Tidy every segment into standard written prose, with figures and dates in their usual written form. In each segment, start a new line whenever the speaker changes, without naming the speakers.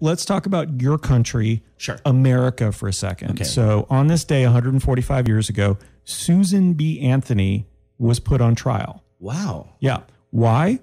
Let's talk about your country,
Sure.
America, for a second.
Okay.
So on this day, 145 years ago, Susan B. Anthony was put on trial.
Wow.
Yeah. Why?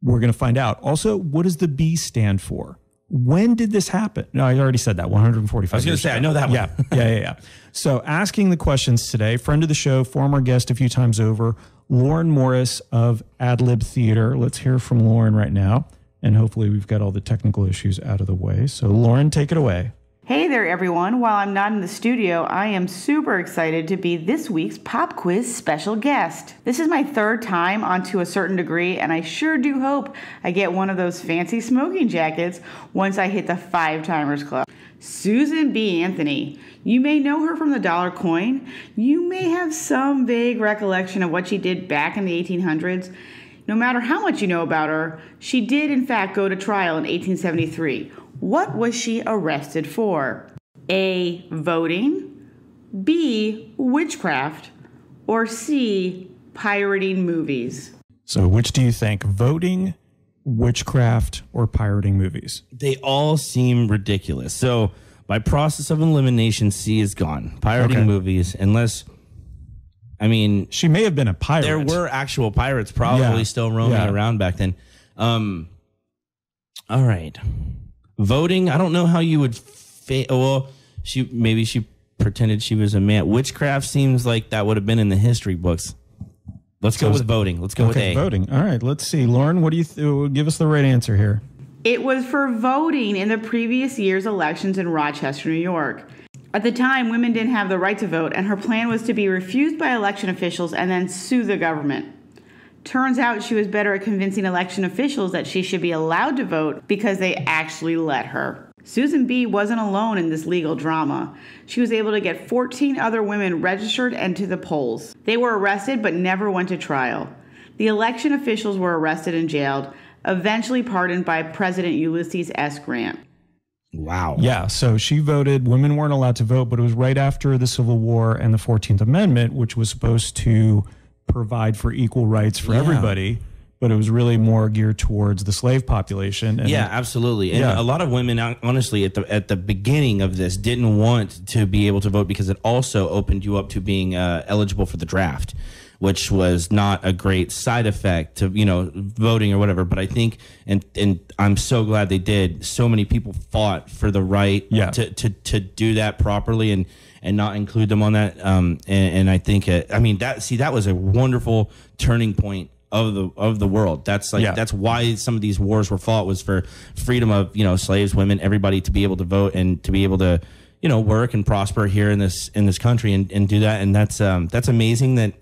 We're going to find out. Also, what does the B stand for? When did this happen? No, I already said that, 145
I was going to say, I know that one.
Yeah. So asking the questions today, friend of the show, former guest a few times over, Lauren Morris of Adlib Theater. Let's hear from Lauren right now. And hopefully we've got all the technical issues out of the way. So Lauren, take it away.
Hey there, everyone. While I'm not in the studio, I am super excited to be this week's Pop Quiz special guest. This is my third time on To a Certain Degree, and I sure do hope I get one of those fancy smoking jackets once I hit the 5 Timers Club. Susan B. Anthony. You may know her from the dollar coin. You may have some vague recollection of what she did back in the 1800s. No matter how much you know about her, she did in fact go to trial in 1873. What was she arrested for? A. Voting, B. Witchcraft, or C. Pirating movies?
So which do you think? Voting, witchcraft, or pirating movies?
They all seem ridiculous. So by process of elimination, C is gone. Pirating movies, unless... I mean,
she may have been a pirate.
There were actual pirates probably still roaming around back then. All right. Voting, I don't know how you would well, she pretended she was a man. Witchcraft seems like that would have been in the history books. Let's go with voting. Let's go with A.
Voting. All right, let's see. Lauren, what do you give us the right answer here?
It was for voting in the previous year's elections in Rochester, New York. At the time, women didn't have the right to vote, and her plan was to be refused by election officials and then sue the government. Turns out she was better at convincing election officials that she should be allowed to vote because they actually let her. Susan B. wasn't alone in this legal drama. She was able to get 14 other women registered and to the polls. They were arrested but never went to trial. The election officials were arrested and jailed, eventually pardoned by President Ulysses S. Grant.
Wow.
Yeah, so she voted. Women weren't allowed to vote, but it was right after the Civil War and the 14th Amendment, which was supposed to provide for equal rights for everybody, but it was really more geared towards the slave population. And
absolutely. And a lot of women, honestly, at the beginning of this, didn't want to be able to vote because it also opened you up to being eligible for the draft, which was not a great side effect to, voting or whatever. But I think, and I'm so glad they did, so many people fought for the right to do that properly and not include them on that. And I think, that was a wonderful turning point of the world. That's that's why some of these wars were fought, was for freedom of, slaves, women, everybody to be able to vote and to be able to, work and prosper here in this country and do that. And that's amazing. That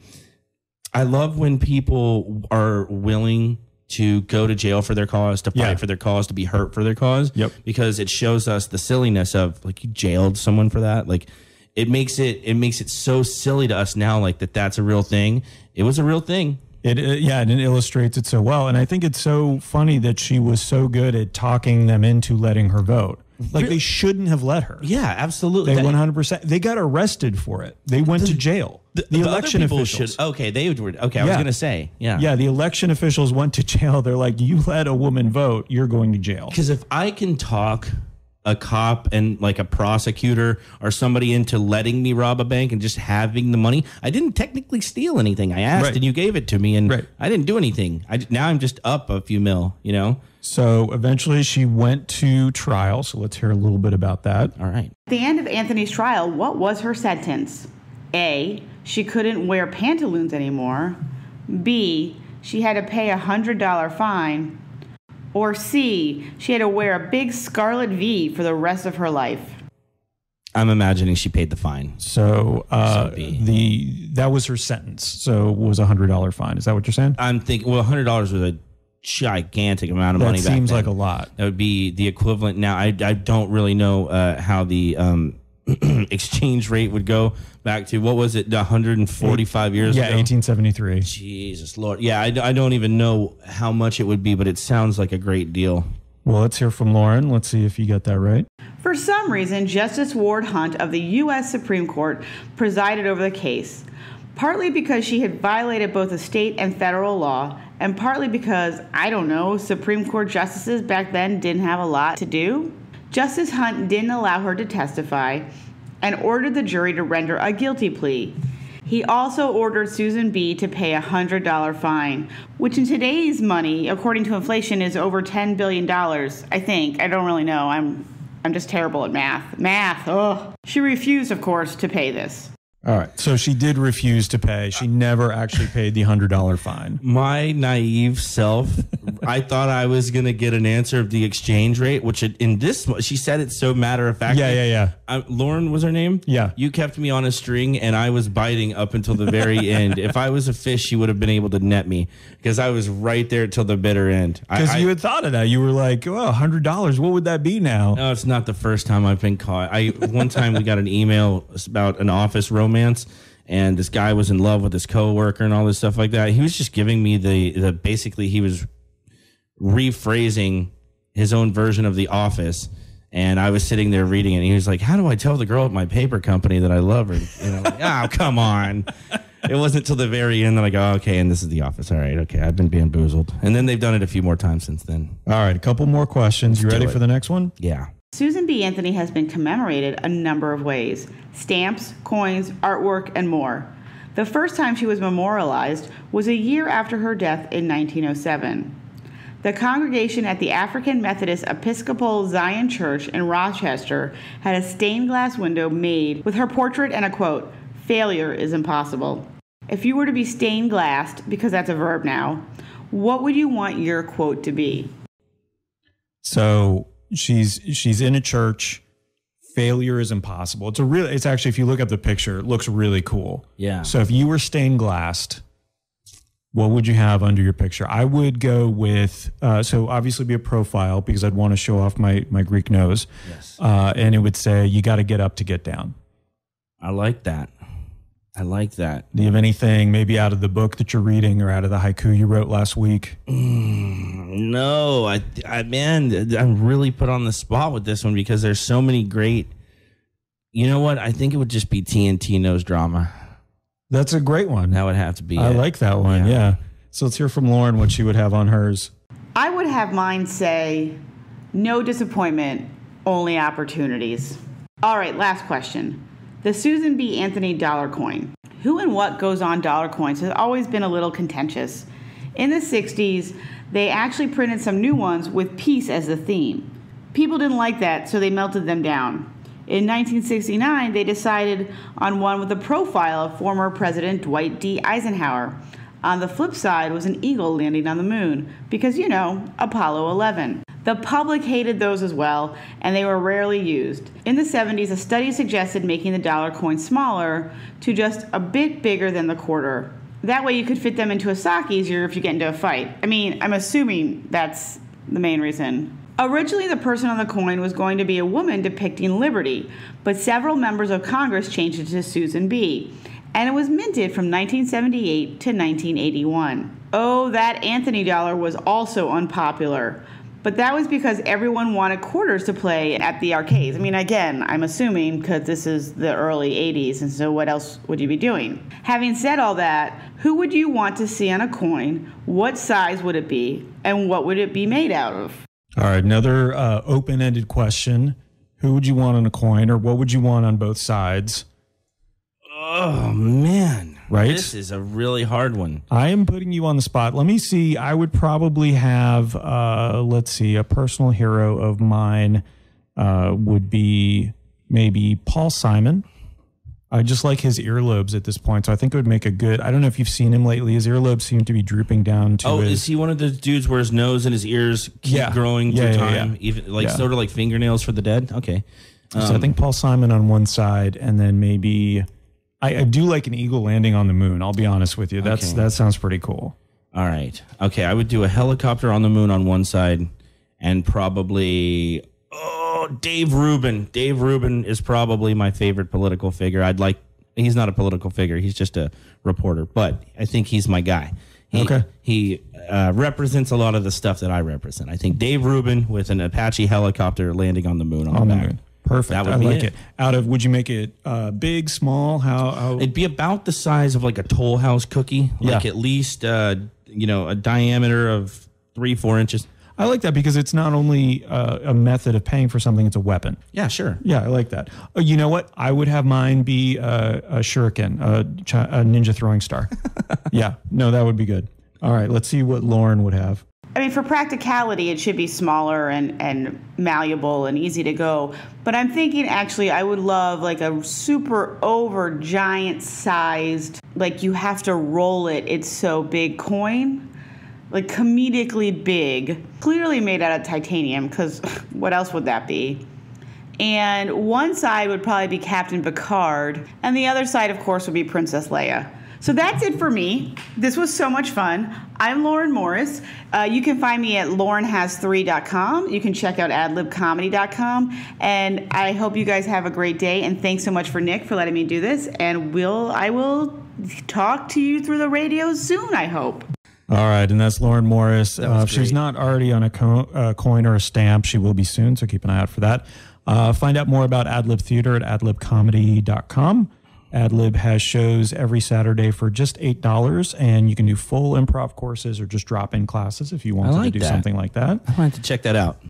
I love when people are willing to go to jail for their cause, to fight for their cause, to be hurt for their cause.
Yep.
Because it shows us the silliness of, like, you jailed someone for that. Like, it makes it so silly to us now, like, that's a real thing. It was a real thing.
And it illustrates it so well. And I think it's so funny that she was so good at talking them into letting her vote. Like, they shouldn't have let her.
Yeah, absolutely.
They 100%. They got arrested for it. They went to jail. The election officials.
I was going to say,
Yeah, the election officials went to jail. They're like, you let a woman vote, you're going to jail.
Because if I can talk a cop and like a prosecutor or somebody into letting me rob a bank and just having the money, I didn't technically steal anything. I asked and you gave it to me, and I didn't do anything. Now I'm just up a few mil,
So eventually she went to trial. So let's hear a little bit about that.
All right.
At the end of Anthony's trial, what was her sentence? A. She couldn't wear pantaloons anymore. B. She had to pay a $100 fine. Or C. She had to wear a big scarlet V for the rest of her life.
I'm imagining she paid the fine.
So that was her sentence. So it was a $100 fine. Is that what you're saying?
I'm thinking, well, $100 was a gigantic amount of money back then.
That seems like a lot.
That would be the equivalent. Now, I don't really know how the exchange rate would go back to, what was it, 145 years ago?
Yeah, 1873.
Jesus Lord. Yeah, I don't even know how much it would be, but it sounds like a great deal.
Well, let's hear from Lauren. Let's see if you got that right.
For some reason, Justice Ward Hunt of the U.S. Supreme Court presided over the case, partly because she had violated both a state and federal law, and partly because, I don't know, Supreme Court justices back then didn't have a lot to do. Justice Hunt didn't allow her to testify and ordered the jury to render a guilty plea. He also ordered Susan B. to pay a $100 fine, which in today's money, according to inflation, is over $10 billion, I think. I don't really know. I'm just terrible at math. Ugh. She refused, of course, to pay this.
All right. So she did refuse to pay. She never actually paid the $100 fine.
My naive self, I thought I was going to get an answer of the exchange rate, which she said it so matter of fact.
Yeah.
Lauren was her name?
Yeah.
You kept me on a string and I was biting up until the very end. If I was a fish, you would have been able to net me because I was right there till the bitter end.
Because you had thought of that. You were like, oh, $100. What would that be now?
No, it's not the first time I've been caught. One time we got an email about an office romance, and this guy was in love with his coworker and all this stuff like that. He was just giving me the basically he was rephrasing his own version of The Office, and I was sitting there reading it, and he was like, how do I tell the girl at my paper company that I love her? You know, like, oh, come on. It wasn't till the very end that I go, okay, and this is The Office. All right, okay, I've been bamboozled. And then they've done it a few more times since then.
All right, a couple more questions. You ready for the next one?
Yeah.
Susan B. Anthony has been commemorated a number of ways: stamps, coins, artwork, and more. The first time she was memorialized was a year after her death in 1907. The congregation at the African Methodist Episcopal Zion Church in Rochester had a stained glass window made with her portrait and a quote, "Failure is impossible." If you were to be stained glassed, because that's a verb now, what would you want your quote to be?
So she's in a church. Failure is impossible. It's actually, if you look up the picture, it looks really cool.
Yeah.
So if you were stained glassed, what would you have under your picture? I would go with, so obviously be a profile because I'd want to show off my Greek nose.
Yes.
And it would say, you got to get up to get down.
I like that. Do
you have anything maybe out of the book that you're reading or out of the haiku you wrote last week?
No, man, I'm really put on the spot with this one because there's so many great. You know what? I think it would just be TNT Knows Drama.
That's a great one.
That would have to be
I
it.
like that one, yeah. So let's hear from Lauren what she would have on hers.
I would have mine say, no disappointment, only opportunities. All right, last question. The Susan B. Anthony dollar coin. Who and what goes on dollar coins has always been a little contentious. In the 60s, they actually printed some new ones with peace as the theme. People didn't like that, so they melted them down. In 1969, they decided on one with a profile of former President Dwight D. Eisenhower. On the flip side was an eagle landing on the moon, because, you know, Apollo 11. The public hated those as well, and they were rarely used. In the 70s, a study suggested making the dollar coin smaller to just a bit bigger than the quarter. That way you could fit them into a sock easier if you get into a fight. I mean, I'm assuming that's the main reason. Originally, the person on the coin was going to be a woman depicting liberty, but several members of Congress changed it to Susan B., and it was minted from 1978 to 1981. Oh, that Anthony dollar was also unpopular. But that was because everyone wanted quarters to play at the arcades. I mean, again, I'm assuming because this is the early 80s, and so what else would you be doing? Having said all that, who would you want to see on a coin? What size would it be? And what would it be made out of?
All right, another open-ended question. Who would you want on a coin, or what would you want on both sides?
Oh, man.
Right?
This is a really hard one.
I am putting you on the spot. Let me see. I would probably have, let's see, a personal hero of mine would be maybe Paul Simon. I just like his earlobes at this point, so I think it would make a good. I don't know if you've seen him lately. His earlobes seem to be drooping down to.
Oh, is he one of the dudes where his nose and his ears keep growing through time, even sort of like fingernails for the dead? Okay,
so I think Paul Simon on one side, and then maybe I do like an eagle landing on the moon. I'll be honest with you. That sounds pretty cool.
All right, okay, I would do a helicopter on the moon on one side, and probably. Dave Rubin. Dave Rubin is probably my favorite political figure. He's not a political figure. He's just a reporter, but I think he's my guy. He represents a lot of the stuff that I represent. I think Dave Rubin with an Apache helicopter landing on the moon on the back. Moon.
Perfect. I like it. Would you make it big, small? How?
It'd be about the size of like a Toll House cookie. Like at least a diameter of 3-4 inches.
I like that because it's not only a method of paying for something, it's a weapon.
Yeah, sure.
Yeah, I like that. You know what? I would have mine be a shuriken, a ninja throwing star. Yeah, no, that would be good. All right, let's see what Lauren would have.
I mean, for practicality, it should be smaller and malleable and easy to go. But I'm thinking, actually, I would love like a super over giant sized, like you have to roll it, it's so big coin. Like comedically big, clearly made out of titanium, because what else would that be? And one side would probably be Captain Picard, and the other side, of course, would be Princess Leia. So that's it for me. This was so much fun. I'm Lauren Morris. You can find me at laurenhas3.com. You can check out adlibcomedy.com. And I hope you guys have a great day. And thanks so much for Nick for letting me do this. And I will talk to you through the radio soon, I hope.
All right, and that's Lauren Morris. If she's not already on a coin or a stamp, she will be soon, so keep an eye out for that. Find out more about Adlib Theater at adlibcomedy.com. Adlib has shows every Saturday for just $8, and you can do full improv courses or just drop-in classes if you wanted to do something like that.
I wanted to check that out.